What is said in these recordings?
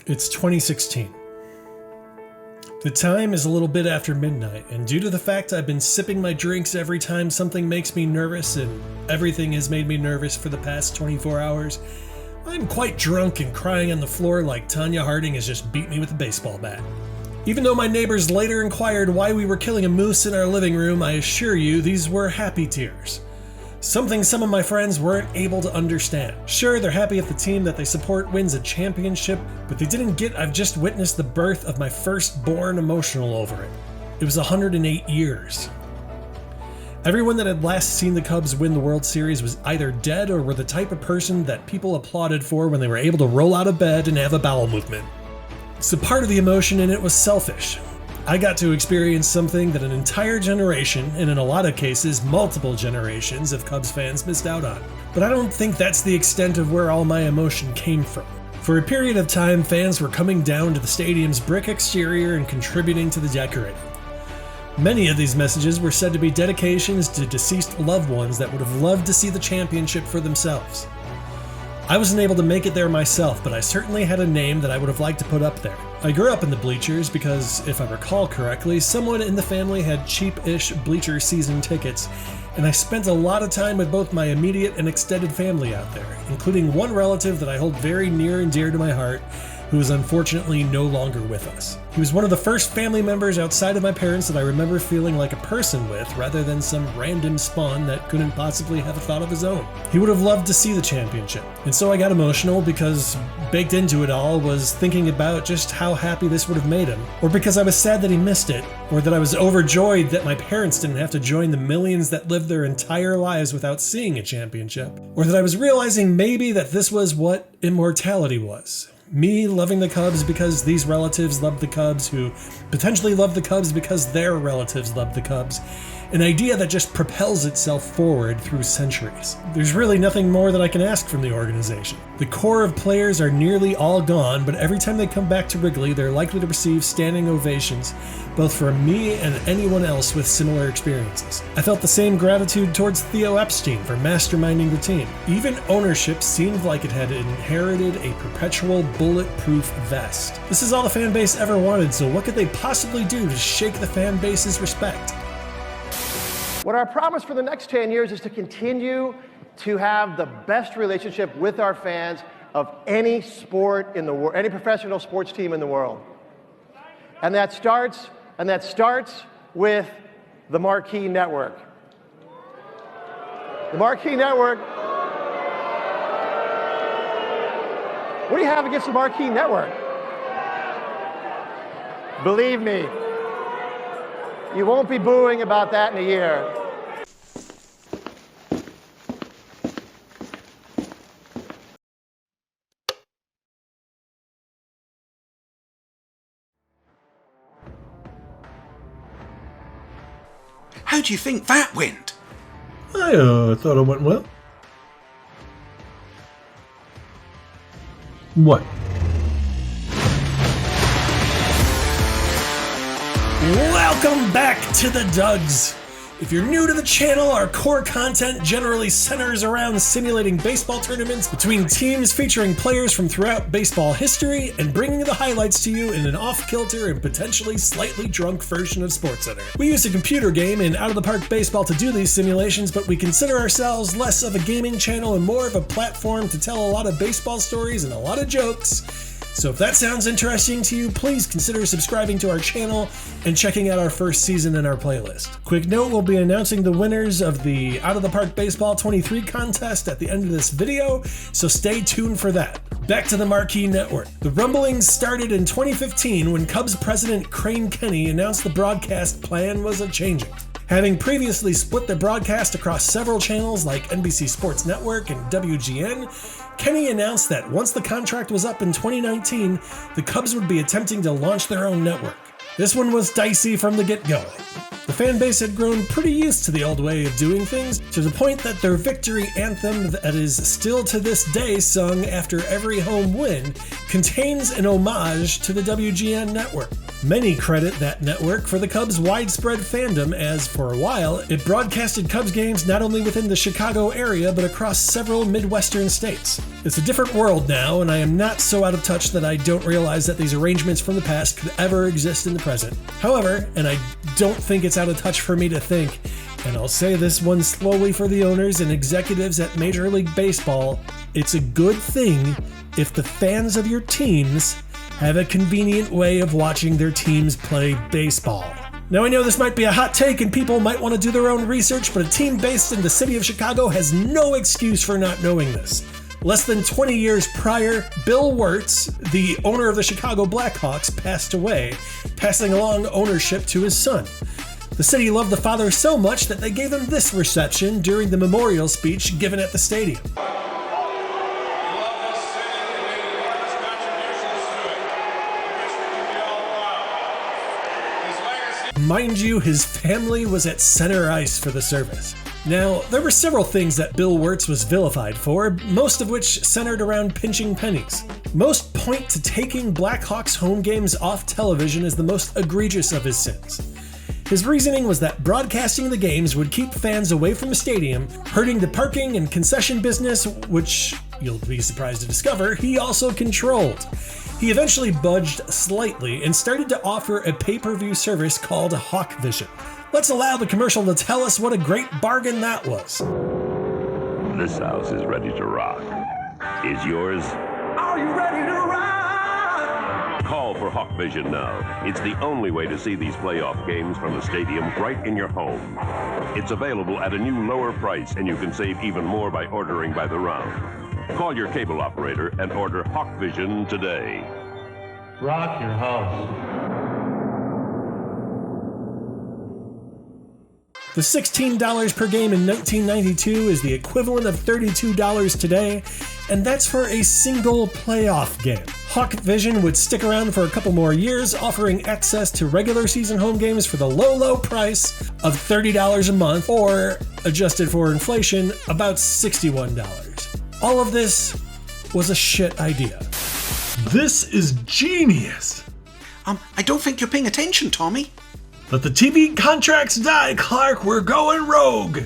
It's 2016. The time is a little bit after midnight, and due to the fact I've been sipping my drinks every time something makes me nervous, and everything has made me nervous for the past 24 hours, I'm quite drunk and crying on the floor like Tanya Harding has just beat me with a baseball bat. Even though my neighbors later inquired why we were killing a moose in our living room, I assure you these were happy tears. Something some of my friends weren't able to understand. Sure, they're happy if the team that they support wins a championship, but they didn't get I've just witnessed the birth of my firstborn emotional over it. It was 108 years. Everyone that had last seen the Cubs win the World Series was either dead or were the type of person that people applauded for when they were able to roll out of bed and have a bowel movement. So part of the emotion in it was selfish. I got to experience something that an entire generation, and in a lot of cases, multiple generations of Cubs fans missed out on. But I don't think that's the extent of where all my emotion came from. For a period of time, fans were coming down to the stadium's brick exterior and contributing to the decorating. Many of these messages were said to be dedications to deceased loved ones that would have loved to see the championship for themselves. I wasn't able to make it there myself, but I certainly had a name that I would have liked to put up there. I grew up in the bleachers because, if I recall correctly, someone in the family had cheap-ish bleacher season tickets, and I spent a lot of time with both my immediate and extended family out there, including one relative that I hold very near and dear to my heart, who is unfortunately no longer with us. He was one of the first family members outside of my parents that I remember feeling like a person with, rather than some random spawn that couldn't possibly have a thought of his own. He would have loved to see the championship, and so I got emotional because baked into it all was thinking about just how happy this would have made him, or because I was sad that he missed it, or that I was overjoyed that my parents didn't have to join the millions that lived their entire lives without seeing a championship, or that I was realizing maybe that this was what immortality was. Me loving the Cubs because these relatives loved the Cubs, who potentially loved the Cubs because their relatives loved the Cubs. An idea that just propels itself forward through centuries. There's really nothing more that I can ask from the organization. The core of players are nearly all gone, but every time they come back to Wrigley, they're likely to receive standing ovations, both from me and anyone else with similar experiences. I felt the same gratitude towards Theo Epstein for masterminding the team. Even ownership seemed like it had inherited a perpetual bulletproof vest. This is all the fan base ever wanted, so what could they possibly do to shake the fan base's respect? What our promise for the next 10 years is to continue to have the best relationship with our fans of any sport in the world, any professional sports team in the world. And that starts with the Marquee Network. The Marquee Network. What do you have against the Marquee Network? Believe me, you won't be booing about that in a year. How do you think that went? I thought it went well. What? Welcome back to the Dugs. If you're new to the channel, our core content generally centers around simulating baseball tournaments between teams featuring players from throughout baseball history and bringing the highlights to you in an off-kilter and potentially slightly drunk version of SportsCenter. We use a computer game in Out of the Park Baseball to do these simulations, but we consider ourselves less of a gaming channel and more of a platform to tell a lot of baseball stories and a lot of jokes. So if that sounds interesting to you, please consider subscribing to our channel and checking out our first season in our playlist. Quick note, we'll be announcing the winners of the Out of the Park Baseball 23 contest at the end of this video, so stay tuned for that. Back to the Marquee Network. The rumblings started in 2015 when Cubs president Crane Kenny announced the broadcast plan was a-changing. Having previously split their broadcast across several channels like NBC Sports Network and WGN, Kenny announced that once the contract was up in 2019, the Cubs would be attempting to launch their own network. This one was dicey from the get-go. The fan base had grown pretty used to the old way of doing things, to the point that their victory anthem that is still to this day sung after every home win contains an homage to the WGN network. Many credit that network for the Cubs' widespread fandom as, for a while, it broadcasted Cubs games not only within the Chicago area but across several Midwestern states. It's a different world now, and I am not so out of touch that I don't realize that these arrangements from the past could ever exist in the present. However, and I don't think it's out of touch for me to think, and I'll say this one slowly for the owners and executives at Major League Baseball, it's a good thing if the fans of your teams have a convenient way of watching their teams play baseball. Now I know this might be a hot take and people might want to do their own research, but a team based in the city of Chicago has no excuse for not knowing this. Less than 20 years prior, Bill Wirtz, the owner of the Chicago Blackhawks, passed away, passing along ownership to his son. The city loved the father so much that they gave him this reception during the memorial speech given at the stadium. Mind you, his family was at center ice for the service. Now, there were several things that Bill Wirtz was vilified for, most of which centered around pinching pennies. Most point to taking Blackhawks home games off television as the most egregious of his sins. His reasoning was that broadcasting the games would keep fans away from the stadium, hurting the parking and concession business, which, you'll be surprised to discover, he also controlled. He eventually budged slightly and started to offer a pay-per-view service called Hawk Vision. Let's allow the commercial to tell us what a great bargain that was. This house is ready to rock. Is yours? Are you ready to rock? Call for Hawk Vision now. It's the only way to see these playoff games from the stadium right in your home. It's available at a new lower price, and you can save even more by ordering by the round. Call your cable operator and order Hawk Vision today. Rock your house. The $16 per game in 1992 is the equivalent of $32 today, and that's for a single playoff game. Hawk Vision would stick around for a couple more years, offering access to regular season home games for the low price of $30 a month, or, adjusted for inflation, about $61. All of this was a shit idea. This is genius! I don't think you're paying attention, Tommy. Let the TV contracts die, Clark. We're going rogue.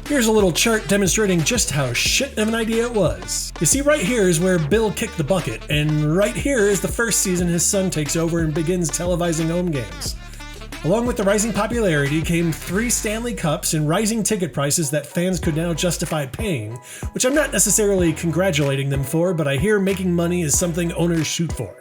Here's a little chart demonstrating just how shit of an idea it was. You see, right here is where Bill kicked the bucket, and right here is the first season his son takes over and begins televising home games. Along with the rising popularity came 3 Stanley Cups and rising ticket prices that fans could now justify paying, which I'm not necessarily congratulating them for, but I hear making money is something owners shoot for.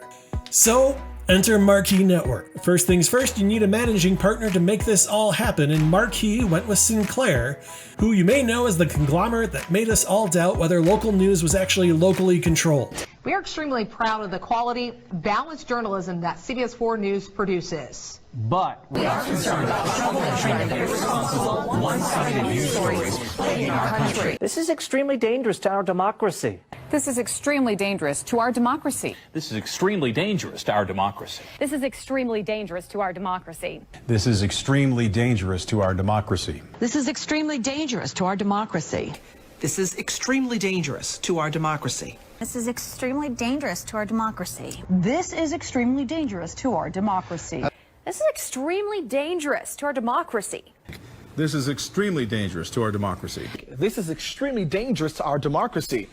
So, enter Marquee Network. First things first, you need a managing partner to make this all happen, and Marquee went with Sinclair, who you may know as the conglomerate that made us all doubt whether local news was actually locally controlled. We are extremely proud of the quality, balanced journalism that CBS 4 News produces. But we are concerned about the trouble and trend of irresponsible, one-sided news stories plaguing our country. This is extremely dangerous to our democracy. This is extremely dangerous to our democracy. This is extremely dangerous to our democracy. This is extremely dangerous to our democracy. This is extremely dangerous to our democracy. This is extremely dangerous to our democracy. This is extremely dangerous to our democracy. This is extremely dangerous to our democracy. This is extremely dangerous to our democracy. This is extremely dangerous to our democracy. This is extremely dangerous to our democracy. This is extremely dangerous to our democracy.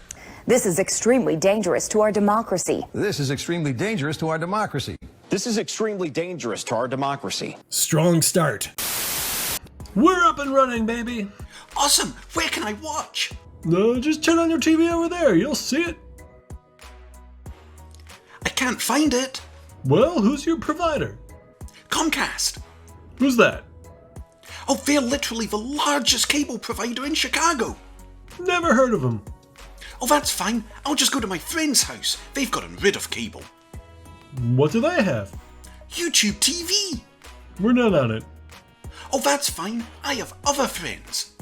This is extremely dangerous to our democracy. This is extremely dangerous to our democracy. This is extremely dangerous to our democracy. Strong start. We're up and running, baby. Awesome. Where can I watch? No, just turn on your TV over there. You'll see it. I can't find it. Well, who's your provider? Comcast. Who's that? Oh, they're literally the largest cable provider in Chicago. Never heard of them. Oh, that's fine. I'll just go to my friend's house. They've gotten rid of cable. What do they have? YouTube TV. We're not on it. Oh, that's fine. I have other friends.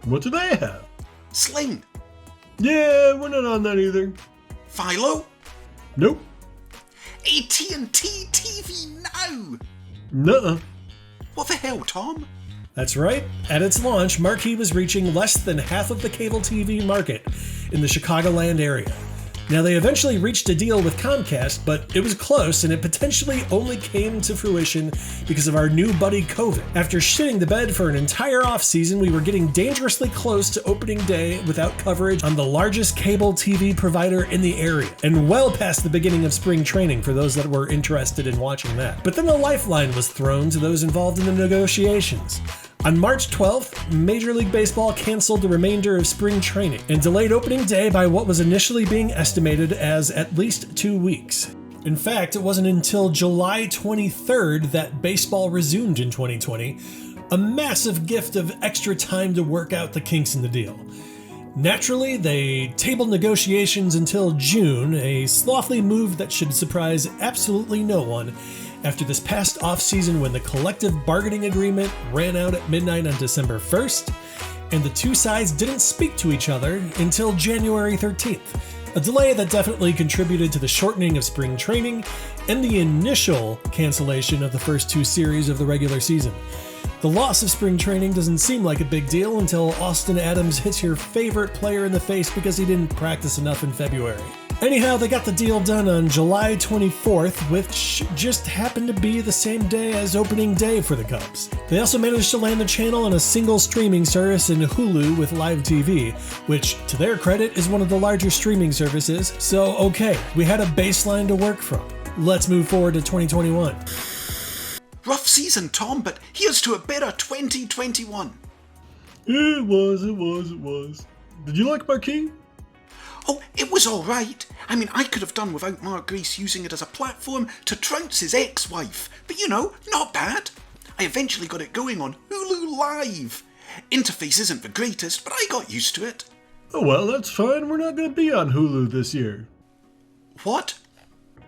What do they have? Sling. Yeah, we're not on that either. Philo. Nope. AT&T TV Now. Nuh-uh. What the hell, Tom? That's right. At its launch, Marquee was reaching less than half of the cable TV market in the Chicagoland area. Now, they eventually reached a deal with Comcast, but it was close, and it potentially only came to fruition because of our new buddy COVID. After shitting the bed for an entire offseason, we were getting dangerously close to opening day without coverage on the largest cable TV provider in the area, and well past the beginning of spring training for those that were interested in watching that. But then the lifeline was thrown to those involved in the negotiations. On March 12th, Major League Baseball canceled the remainder of spring training and delayed opening day by what was initially being estimated as at least 2 weeks. In fact, it wasn't until July 23rd that baseball resumed in 2020, a massive gift of extra time to work out the kinks in the deal. Naturally, they tabled negotiations until June, a slothly move that should surprise absolutely no one, after this past offseason when the collective bargaining agreement ran out at midnight on December 1st, and the two sides didn't speak to each other until January 13th, a delay that definitely contributed to the shortening of spring training and the initial cancellation of the first 2 series of the regular season. The loss of spring training doesn't seem like a big deal until Austin Adams hits your favorite player in the face because he didn't practice enough in February. Anyhow, they got the deal done on July 24th, which just happened to be the same day as opening day for the Cubs. They also managed to land the channel on a single streaming service in Hulu with live TV, which, to their credit, is one of the larger streaming services, so okay, we had a baseline to work from. Let's move forward to 2021. Rough season, Tom, but here's to a better 2021. It was. Did you like Marquee? Oh, it was alright. I mean, I could have done without Marquee using it as a platform to trounce his ex-wife. But you know, not bad. I eventually got it going on Hulu Live. Interface isn't the greatest, but I got used to it. Oh well, that's fine. We're not going to be on Hulu this year. What?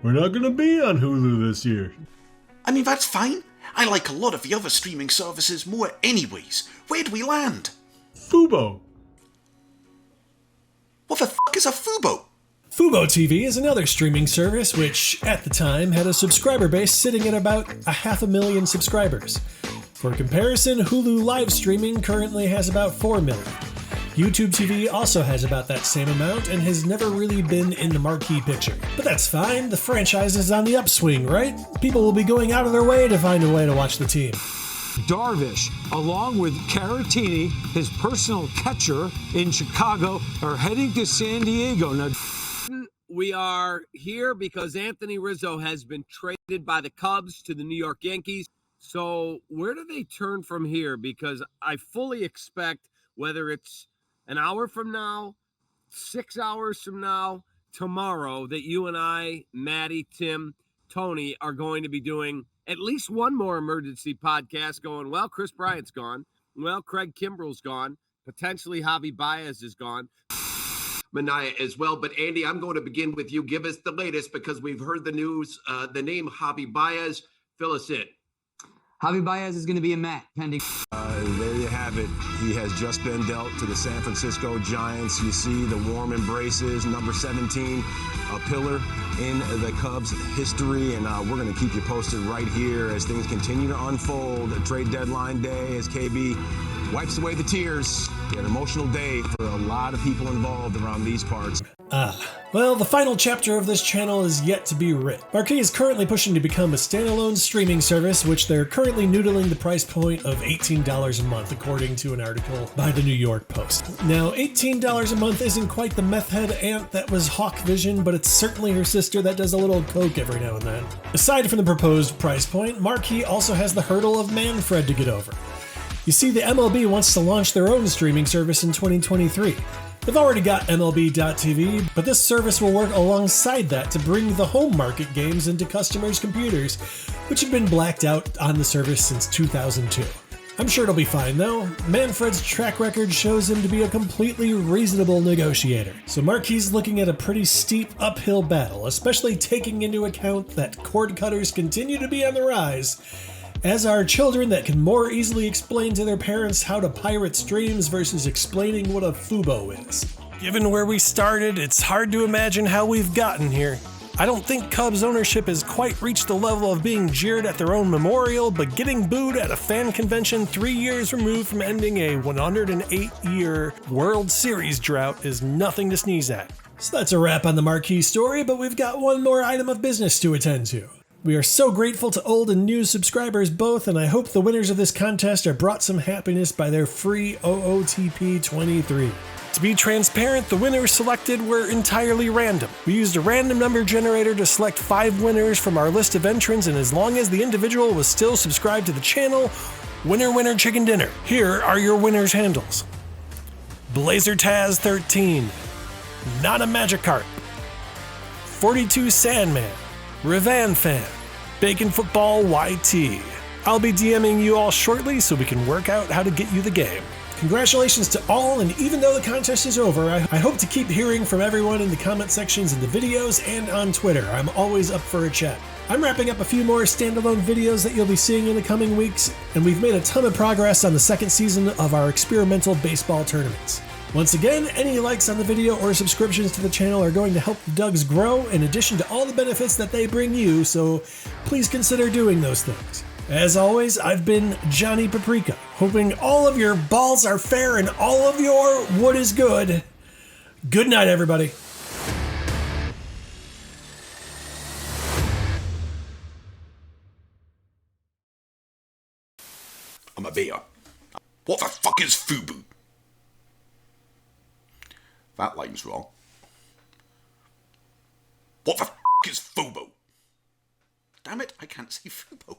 We're not going to be on Hulu this year. I mean, that's fine. I like a lot of the other streaming services more anyways. Where'd we land? Fubo. What the fuck is a Fubo? Fubo TV is another streaming service which, at the time, had a subscriber base sitting at about 500,000 subscribers. For comparison, Hulu live streaming currently has about 4 million. YouTube TV also has about that same amount and has never really been in the marquee picture. But that's fine, the franchise is on the upswing, right? People will be going out of their way to find a way to watch the team. Darvish, along with Caratini, his personal catcher in Chicago, are heading to San Diego. Now, we are here because Anthony Rizzo has been traded by the Cubs to the New York Yankees. So where do they turn from here? Because I fully expect, whether it's an hour from now, 6 hours from now, tomorrow, that you and I, Maddie, Tim, Tony, are going to be doing at least one more emergency podcast going, well, Chris Bryant's gone. Well, Craig Kimbrell's gone. Potentially Javi Baez is gone. Mania as well. But Andy, I'm going to begin with you. Give us the latest because we've heard the news, the name Javi Baez. Fill us in. Javi Baez is going to be a Met pending. There you have it. He has just been dealt to the San Francisco Giants. You see the warm embraces. Number 17, a pillar in the Cubs history. And we're going to keep you posted right here as things continue to unfold. Trade deadline day as KB wipes away the tears. An emotional day for a lot of people involved around these parts. Well, the final chapter of this channel is yet to be written. Marquee is currently pushing to become a standalone streaming service, which they're currently noodling the price point of $18 a month, according to an article by the New York Post. Now, $18 a month isn't quite the meth head aunt that was Hawk Vision, but it's certainly her sister that does a little coke every now and then. Aside from the proposed price point, Marquee also has the hurdle of Manfred to get over. You see, the MLB wants to launch their own streaming service in 2023. They've already got MLB.tv, but this service will work alongside that to bring the home market games into customers' computers, which have been blacked out on the service since 2002. I'm sure it'll be fine though. Manfred's track record shows him to be a completely reasonable negotiator. So Marquee's looking at a pretty steep uphill battle, especially taking into account that cord cutters continue to be on the rise, as are children that can more easily explain to their parents how to pirate streams versus explaining what a Fubo is. Given where we started, it's hard to imagine how we've gotten here. I don't think Cubs ownership has quite reached the level of being jeered at their own memorial, but getting booed at a fan convention 3 years removed from ending a 108-year World Series drought is nothing to sneeze at. So that's a wrap on the Marquee story, but we've got one more item of business to attend to. We are so grateful to old and new subscribers both, and I hope the winners of this contest are brought some happiness by their free OOTP 23. To be transparent, the winners selected were entirely random. We used a random number generator to select 5 winners from our list of entrants, and as long as the individual was still subscribed to the channel, winner, winner, chicken dinner. Here are your winners' handles. BlazerTaz 13, Not a Magikarp, 42 Sandman, Revan Fan, Bacon Football YT. I'll be DMing you all shortly so we can work out how to get you the game. Congratulations to all, and even though the contest is over, I hope to keep hearing from everyone in the comment sections of the videos and on Twitter. I'm always up for a chat. I'm wrapping up a few more standalone videos that you'll be seeing in the coming weeks, and we've made a ton of progress on the second season of our experimental baseball tournaments. Once again, any likes on the video or subscriptions to the channel are going to help the Dugs grow, in addition to all the benefits that they bring you, so please consider doing those things. As always, I've been Johnny Paprika, hoping all of your balls are fair and all of your wood is good. Good night, everybody. I'm a bear. What the fuck is FUBU? That line's wrong. What the fuck is FUBU? Damn it, I can't say FUBU.